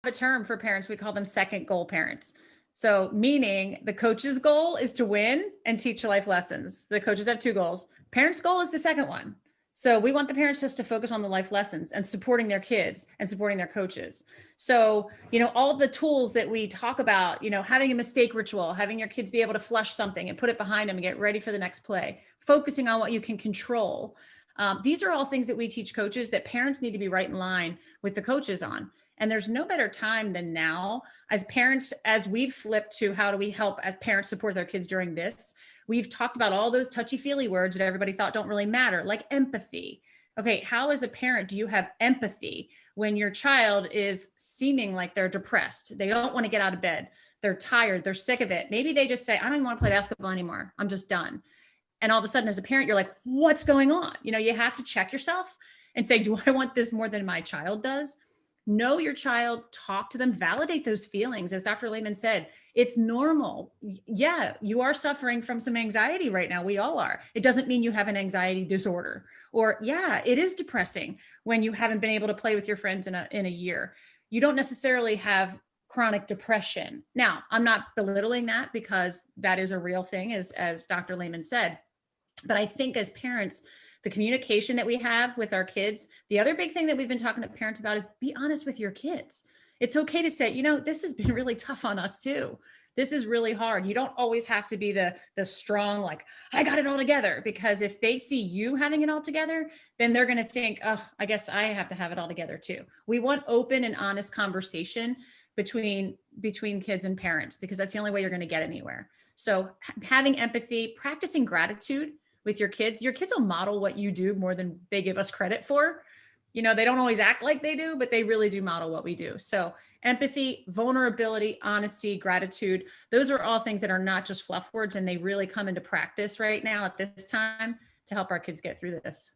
a term for parents. We call them second goal parents. So, meaning the coach's goal is to win and teach life lessons. The coaches have two goals. Parents' goal is the second one. So, we want the parents just to focus on the life lessons and supporting their kids and supporting their coaches. So, all the tools that we talk about, having a mistake ritual, having your kids be able to flush something and put it behind them and get ready for the next play, focusing on what you can control. These are all things that we teach coaches that parents need to be right in line with the coaches on. And there's no better time than now as parents, as we've flipped to how do we help as parents support their kids during this. We've talked about all those touchy-feely words that everybody thought don't really matter, like empathy. Okay, how as a parent do you have empathy when your child is seeming like they're depressed? They don't want to get out of bed. They're tired. They're sick of it. Maybe they just say, I don't even want to play basketball anymore. I'm just done. And all of a sudden, as a parent, you're like, what's going on? You have to check yourself and say, do I want this more than my child does? Know your child, talk to them, validate those feelings. As Dr. Lehman said, it's normal. Yeah, you are suffering from some anxiety right now. We all are. It doesn't mean you have an anxiety disorder. Or yeah, it is depressing when you haven't been able to play with your friends in a year. You don't necessarily have chronic depression. Now, I'm not belittling that because that is a real thing, as Dr. Lehman said. But I think as parents, the communication that we have with our kids, the other big thing that we've been talking to parents about is be honest with your kids. It's okay to say, this has been really tough on us too. This is really hard. You don't always have to be the strong, like, I got it all together, because if they see you having it all together, then they're going to think, oh, I guess I have to have it all together too. We want open and honest conversation between kids and parents, because that's the only way you're going to get anywhere. So having empathy, practicing gratitude with your kids will model what you do more than they give us credit for. They don't always act like they do, but they really do model what we do. So empathy, vulnerability, honesty, gratitude, those are all things that are not just fluff words, and they really come into practice right now at this time to help our kids get through this.